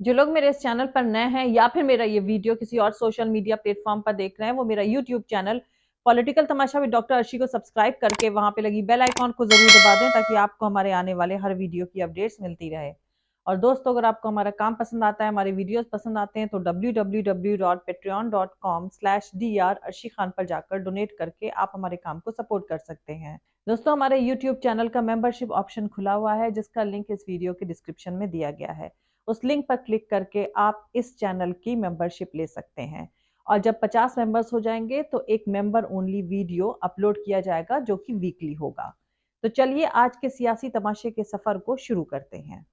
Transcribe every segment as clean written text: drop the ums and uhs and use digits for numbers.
जो लोग मेरे इस चैनल पर नए हैं या फिर मेरा ये वीडियो किसी और सोशल मीडिया प्लेटफॉर्म पर देख रहे हैं, वो मेरा YouTube channel political Tamasha with doctor Arshi को सब्सक्राइब करके वहां पे लगी बेल आइकॉन को जरूर दबा दें ताकि आपको हमारे आने वाले हर वीडियो की अपडेट्स मिलती रहे। और दोस्तों, अगर आपको हमारा काम पसंद आता है, हमारे वीडियोस पसंद आते हैं, तो www.patreon.com/dr अर्शी खान पर जाकर डोनेट करके आप हमारे काम को सपोर्ट कर सकते हैं। दोस्तों, हमारे यूट्यूब चैनल का मेंबरशिप ऑप्शन खुला हुआ है, जिसका लिंक इस वीडियो के डिस्क्रिप्शन में दिया गया है। उस लिंक पर क्लिक करके आप इस चैनल की मेंबरशिप ले सकते हैं। और जब 50 मेंबर्स हो जाएंगे तो एक मेंबर ओनली वीडियो अपलोड किया जाएगा, जो कि वीकली होगा। तो चलिए आज के सियासी तमाशे के सफर को शुरू करते हैं।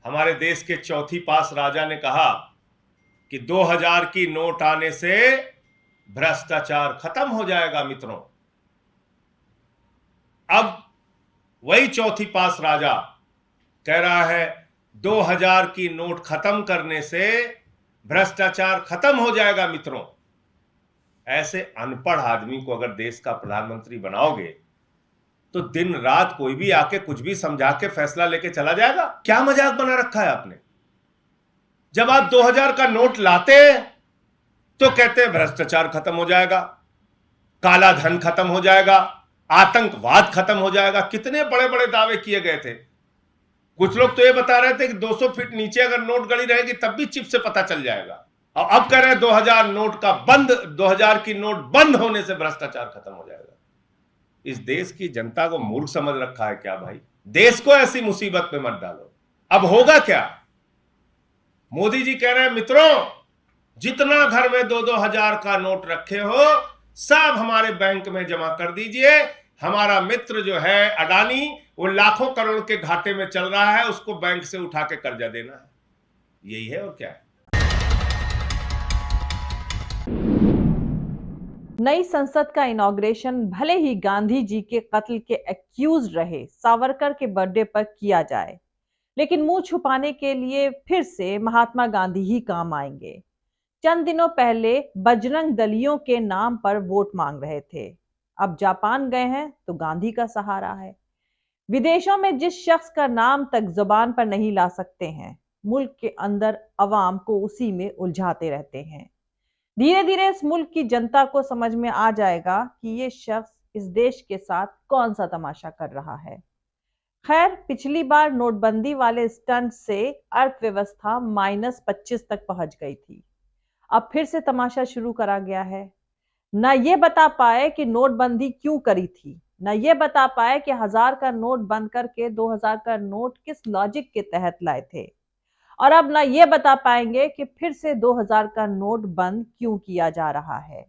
हमारे देश के चौथी पास राजा ने कहा कि 2000 की नोट आने से भ्रष्टाचार खत्म हो जाएगा मित्रों। अब वही चौथी पास राजा कह रहा है 2000 की नोट खत्म करने से भ्रष्टाचार खत्म हो जाएगा मित्रों। ऐसे अनपढ़ आदमी को अगर देश का प्रधानमंत्री बनाओगे तो दिन रात कोई भी आके कुछ भी समझा के फैसला लेके चला जाएगा। क्या मजाक बना रखा है आपने? जब आप 2000 का नोट लाते हैं तो कहते हैं भ्रष्टाचार खत्म हो जाएगा, काला धन खत्म हो जाएगा, आतंकवाद खत्म हो जाएगा। कितने बड़े बड़े दावे किए गए थे। कुछ लोग तो ये बता रहे थे कि 200 फीट नीचे अगर नोट गड़ी रहेगी तब भी चिप से पता चल जाएगा। और अब कह रहे हैं 2000 की नोट बंद होने से भ्रष्टाचार खत्म हो जाएगा। इस देश की जनता को मूर्ख समझ रखा है क्या भाई? देश को ऐसी मुसीबत में मत डालो। अब होगा क्या? मोदी जी कह रहे हैं मित्रों, जितना घर में 2-2 हजार का नोट रखे हो सब हमारे बैंक में जमा कर दीजिए। हमारा मित्र जो है अडानी, वो लाखों करोड़ के घाटे में चल रहा है, उसको बैंक से उठा के कर्जा देना है। यही है और क्या है। नई संसद का इनॉग्रेशन भले ही गांधी जी के कत्ल के एक्यूज रहे सावरकर के बर्थडे पर किया जाए, लेकिन मुंह छुपाने के लिए फिर से महात्मा गांधी ही काम आएंगे। चंद दिनों पहले बजरंग दलियों के नाम पर वोट मांग रहे थे, अब जापान गए हैं तो गांधी का सहारा है। विदेशों में जिस शख्स का नाम तक जुबान पर नहीं ला सकते हैं, मुल्क के अंदर अवाम को उसी में उलझाते रहते हैं। धीरे धीरे इस मुल्क की जनता को समझ में आ जाएगा कि ये शख्स इस देश के साथ कौन सा तमाशा कर रहा है। खैर, पिछली बार नोटबंदी वाले स्टंट से अर्थव्यवस्था -25 तक पहुंच गई थी। अब फिर से तमाशा शुरू करा गया है। न ये बता पाए कि नोटबंदी क्यों करी थी, न ये बता पाए कि 1000 का नोट बंद करके 2000 का नोट किस लॉजिक के तहत लाए थे, और अब ना ये बता पाएंगे कि फिर से 2000 का नोट बंद क्यों किया जा रहा है।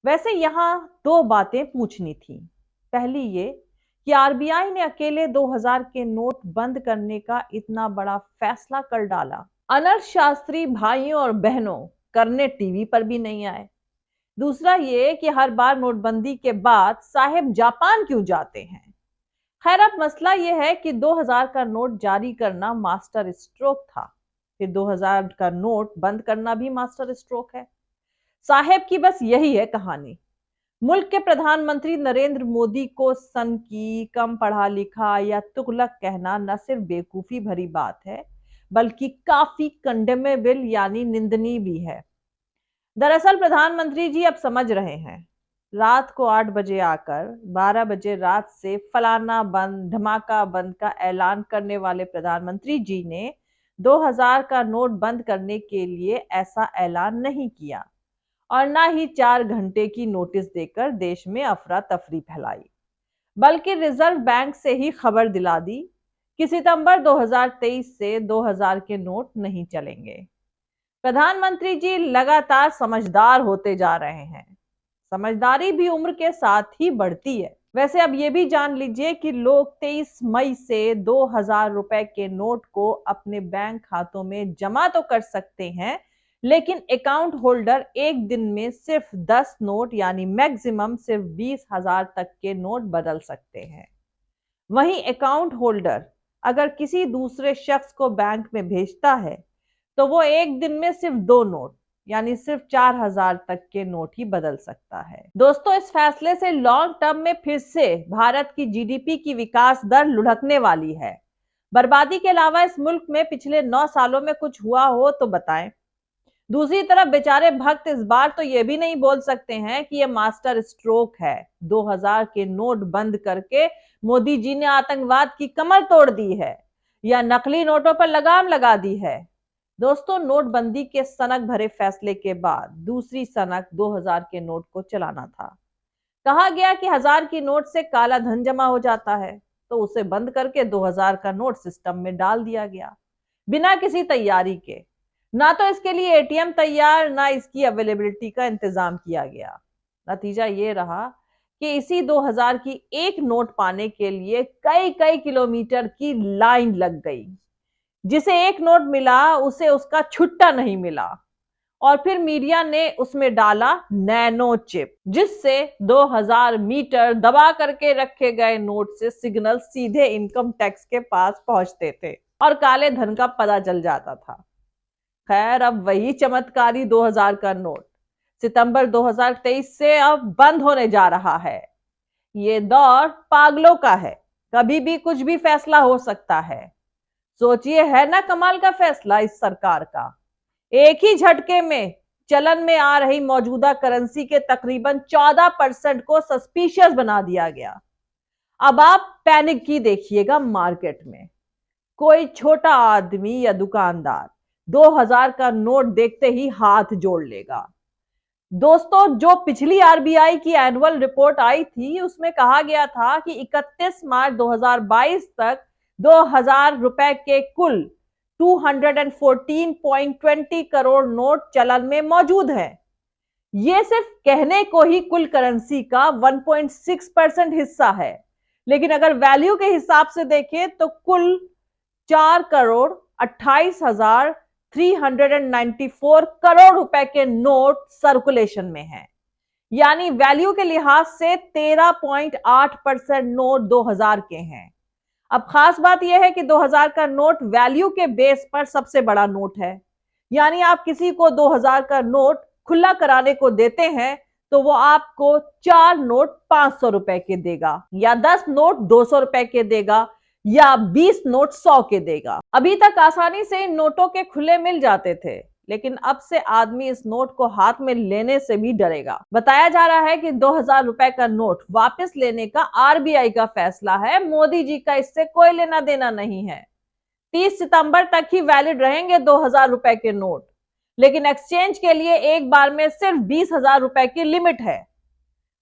वैसे यहां दो बातें पूछनी थी। पहली ये कि आरबीआई ने अकेले 2000 के नोट बंद करने का इतना बड़ा फैसला कर डाला, अनर्थशास्त्री भाइयों और बहनों करने टीवी पर भी नहीं आए। दूसरा ये कि हर बार नोटबंदी के बाद साहेब जापान क्यों जाते हैं। खैर, अब मसला यह है कि 2000 का नोट जारी करना मास्टर स्ट्रोक था, फिर 2000 का नोट बंद करना भी मास्टर स्ट्रोक है। साहेब की बस यही है कहानी। मुल्क के प्रधानमंत्री नरेंद्र मोदी को सनकी, कम पढ़ा लिखा या तुगलक कहना न सिर्फ बेवकूफी भरी बात है, बल्कि काफी कंडेमेबल यानी निंदनीय भी है। दरअसल प्रधानमंत्री जी अब समझ रहे हैं। रात को 8 बजे आकर 12 बजे रात से फलाना बंद, धमाका बंद का ऐलान करने वाले प्रधानमंत्री जी ने 2000 का नोट बंद करने के लिए ऐसा ऐलान नहीं किया, और ना ही 4 घंटे की नोटिस देकर देश में अफरा तफरी फैलाई, बल्कि रिजर्व बैंक से ही खबर दिला दी कि सितंबर 2023 से 2000 के नोट नहीं चलेंगे। प्रधानमंत्री जी लगातार समझदार होते जा रहे हैं। समझदारी भी उम्र के साथ ही बढ़ती है। वैसे अब ये भी जान लीजिए कि लोग 23 मई से 2000 रुपए के नोट को अपने बैंक खातों में जमा तो कर सकते हैं, लेकिन अकाउंट होल्डर एक दिन में सिर्फ 10 नोट यानी मैक्सिमम सिर्फ 20,000 तक के नोट बदल सकते हैं। वहीं अकाउंट होल्डर अगर किसी दूसरे शख्स को बैंक में भेजता है तो वो एक दिन में सिर्फ 2 नोट यानी सिर्फ 4,000 तक के नोट ही बदल सकता है। दोस्तों, इस फैसले से लॉन्ग टर्म में फिर से भारत की जीडीपी की विकास दर लुढ़कने वाली है। बर्बादी के अलावा इस मुल्क में पिछले 9 सालों में कुछ हुआ हो तो बताएं। दूसरी तरफ बेचारे भक्त इस बार तो ये भी नहीं बोल सकते हैं कि ये मास्टर स्ट्रोक है। 2000 के नोट बंद करके मोदी जी ने आतंकवाद की कमर तोड़ दी है या नकली नोटों पर लगाम लगा दी है। दोस्तों, नोटबंदी के सनक भरे फैसले के बाद दूसरी सनक 2000 के नोट को चलाना था। कहा गया कि 1000 की नोट से काला धन जमा हो जाता है, तो उसे बंद करके 2000 का नोट सिस्टम में डाल दिया गया बिना किसी तैयारी के। ना तो इसके लिए एटीएम तैयार, ना इसकी अवेलेबिलिटी का इंतजाम किया गया। नतीजा ये रहा कि इसी 2000 की एक नोट पाने के लिए कई कई किलोमीटर की लाइन लग गई। जिसे एक नोट मिला उसे उसका छुट्टा नहीं मिला, और फिर मीडिया ने उसमें डाला नैनो चिप, जिससे 2000 मीटर दबा करके रखे गए नोट से सिग्नल सीधे इनकम टैक्स के पास पहुंचते थे और काले धन का पता चल जाता था। खैर, अब वही चमत्कारी 2000 का नोट सितंबर 2023 से अब बंद होने जा रहा है। ये दौर पागलों का है, कभी भी कुछ भी फैसला हो सकता है। सोचिए, है ना कमाल का फैसला इस सरकार का। एक ही झटके में चलन में आ रही मौजूदा करेंसी के तकरीबन 14% को सस्पिशियस बना दिया गया। अब आप पैनिक की देखिएगा मार्केट में। कोई छोटा आदमी या दुकानदार 2000 का नोट देखते ही हाथ जोड़ लेगा। दोस्तों, जो पिछली आरबीआई की एनुअल रिपोर्ट आई थी उसमें कहा गया था कि 31 मार्च 2022 तक 2000 रुपए के कुल 214.20 करोड़ नोट चलन में मौजूद हैं। ये सिर्फ कहने को ही कुल करेंसी का 1.6% हिस्सा है, लेकिन अगर वैल्यू के हिसाब से देखें तो कुल 4,28,394 करोड़ रुपए के नोट सर्कुलेशन में हैं। यानी वैल्यू के लिहाज से 13.8% नोट 2000 के हैं। अब खास बात यह है कि 2000 का नोट वैल्यू के बेस पर सबसे बड़ा नोट है। यानी आप किसी को 2000 का नोट खुला कराने को देते हैं तो वो आपको 4 नोट 500 रुपए के देगा, या 10 नोट 200 रुपए के देगा, या 20 नोट 100 के देगा। अभी तक आसानी से इन नोटों के खुले मिल जाते थे, लेकिन अब से आदमी इस नोट को हाथ में लेने से भी डरेगा। बताया जा रहा है कि 2000 रुपए का नोट वापस लेने का आरबीआई का फैसला है। मोदी जी का इससे कोई लेना देना नहीं है। 30 सितंबर तक ही वैलिड रहेंगे 2000 रुपए के नोट, लेकिन एक्सचेंज के लिए एक बार में सिर्फ 20,000 रुपए की लिमिट है।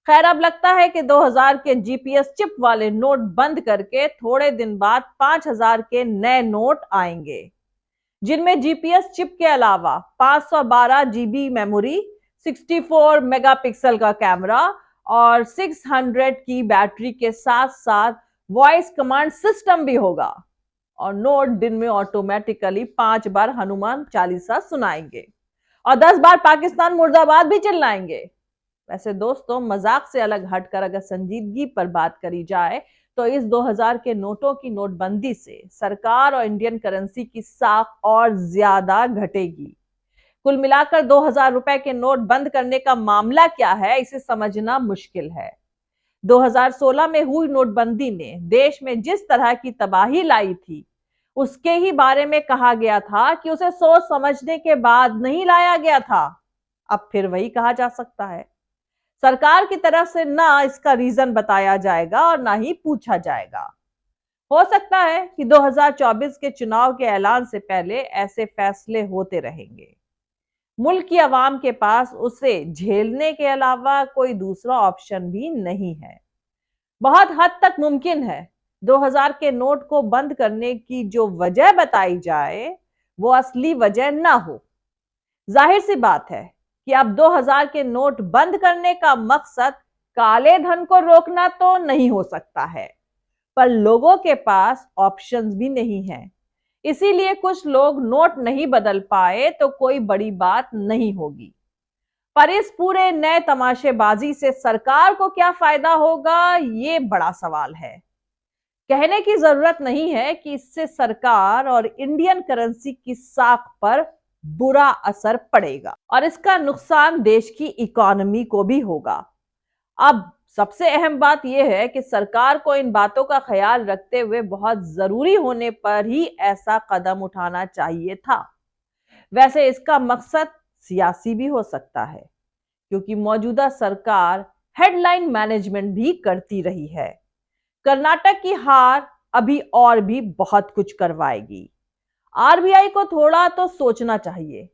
खैर, अब लगता है कि 2000 के जीपीएस चिप वाले नोट बंद करके थोड़े दिन बाद 5000 के नए नोट आएंगे, जिनमें जीपीएस चिप के अलावा 512 जीबी मेमोरी, 64 मेगापिक्सल का कैमरा और 600 की बैटरी के साथ साथ वॉइस कमांड सिस्टम भी होगा। और नोट दिन में ऑटोमेटिकली 5 बार हनुमान चालीसा सुनाएंगे और 10 बार पाकिस्तान मुर्दाबाद भी चिल्लाएंगे। वैसे दोस्तों, मजाक से अलग हटकर अगर संजीदगी पर बात करी जाए तो इस 2000 के नोटों की नोटबंदी से सरकार और इंडियन करेंसी की साख और ज्यादा घटेगी। कुल मिलाकर 2000 रुपए के नोट बंद करने का मामला क्या है, इसे समझना मुश्किल है। 2016 में हुई नोटबंदी ने देश में जिस तरह की तबाही लाई थी, उसके ही बारे में कहा गया था कि उसे सोच समझने के बाद नहीं लाया गया था। अब फिर वही कहा जा सकता है। सरकार की तरफ से ना इसका रीजन बताया जाएगा और ना ही पूछा जाएगा। हो सकता है कि 2024 के चुनाव के ऐलान से पहले ऐसे फैसले होते रहेंगे। मुल्क की आवाम के पास उसे झेलने के अलावा कोई दूसरा ऑप्शन भी नहीं है। बहुत हद तक मुमकिन है 2000 के नोट को बंद करने की जो वजह बताई जाए वो असली वजह ना हो। जाहिर सी बात है कि अब 2000 के नोट बंद करने का मकसद काले धन को रोकना तो नहीं हो सकता है, पर लोगों के पास ऑप्शंस भी नहीं है। इसीलिए कुछ लोग नोट नहीं बदल पाए तो कोई बड़ी बात नहीं होगी, पर इस पूरे नए तमाशेबाजी से सरकार को क्या फायदा होगा, ये बड़ा सवाल है। कहने की जरूरत नहीं है कि इससे सरकार और इंडियन करेंसी की साख पर बुरा असर पड़ेगा और इसका नुकसान देश की इकोनॉमी को भी होगा। अब सबसे अहम बात यह है कि सरकार को इन बातों का ख्याल रखते हुए बहुत जरूरी होने पर ही ऐसा कदम उठाना चाहिए था। वैसे इसका मकसद सियासी भी हो सकता है, क्योंकि मौजूदा सरकार हेडलाइन मैनेजमेंट भी करती रही है। कर्नाटक की हार अभी और भी बहुत कुछ करवाएगी। आरबीआई को थोड़ा तो सोचना चाहिए।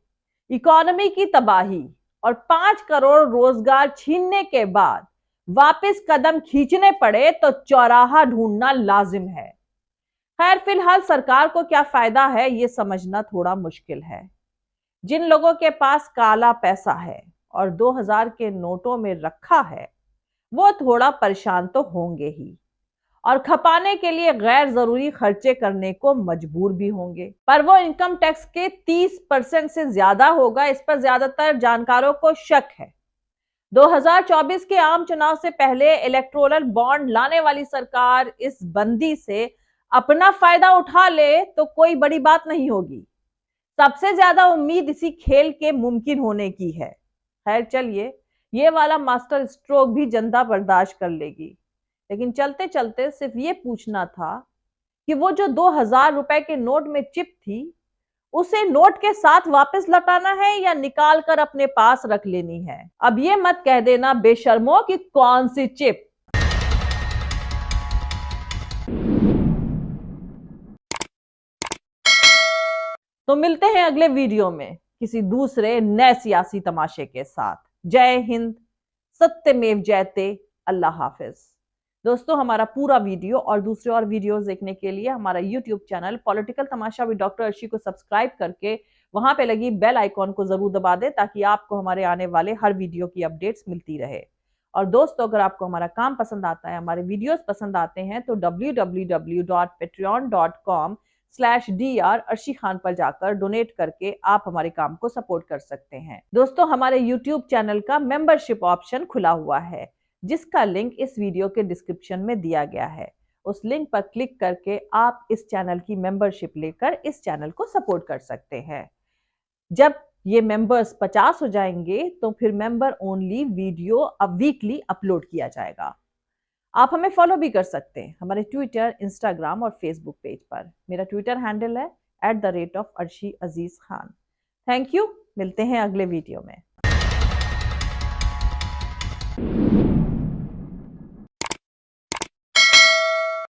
इकोनॉमी की तबाही और 5 करोड़ रोजगार छीनने के बाद वापस कदम खींचने पड़े तो चौराहा ढूंढना लाजिम है। खैर, फिलहाल सरकार को क्या फायदा है ये समझना थोड़ा मुश्किल है। जिन लोगों के पास काला पैसा है और 2000 के नोटों में रखा है, वो थोड़ा परेशान तो होंगे ही और खपाने के लिए गैर जरूरी खर्चे करने को मजबूर भी होंगे, पर वो इनकम टैक्स के 30% से ज्यादा होगा, इस पर ज्यादातर जानकारों को शक है। 2024 के आम चुनाव से पहले इलेक्टोरल बॉन्ड लाने वाली सरकार इस बंदी से अपना फायदा उठा ले तो कोई बड़ी बात नहीं होगी। सबसे ज्यादा उम्मीद इसी खेल के मुमकिन होने की है। खैर चलिए, ये वाला मास्टर स्ट्रोक भी जनता बर्दाश्त कर लेगी, लेकिन चलते चलते सिर्फ ये पूछना था कि वो जो 2000 रुपए के नोट में चिप थी, उसे नोट के साथ वापस लौटाना है या निकाल कर अपने पास रख लेनी है। अब ये मत कह देना बेशर्मों कि कौन सी चिप। तो मिलते हैं अगले वीडियो में किसी दूसरे नए सियासी तमाशे के साथ। जय हिंद, सत्यमेव जयते, अल्लाह हाफिज। दोस्तों, हमारा पूरा वीडियो और दूसरे और वीडियोस देखने के लिए हमारा YouTube channel political Tamasha with doctor Arshi को सब्सक्राइब करके वहां पे लगी बेल आइकॉन को जरूर दबा दें, ताकि आपको हमारे आने वाले हर वीडियो की अपडेट्स मिलती रहे। और दोस्तों, अगर आपको हमारा काम पसंद आता है, हमारे वीडियोस पसंद आते हैं, तो www.patreon.com/dr अर्शी खान पर जाकर डोनेट करके आप हमारे काम को सपोर्ट कर सकते हैं। दोस्तों, हमारे यूट्यूब चैनल का मेंबरशिप ऑप्शन खुला हुआ है, जिसका लिंक इस वीडियो के डिस्क्रिप्शन में दिया गया है। उस लिंक पर क्लिक करके आप इस चैनल की मेंबरशिप लेकर इस चैनल को सपोर्ट कर सकते हैं। जब ये मेंबर्स 50 हो जाएंगे तो फिर मेंबर ओनली वीडियो अब वीकली अपलोड किया जाएगा। आप हमें फॉलो भी कर सकते हैं हमारे ट्विटर, इंस्टाग्राम और फेसबुक पेज पर। मेरा ट्विटर हैंडल है @arshi_aziz khan। Thank you. मिलते हैं अगले वीडियो में।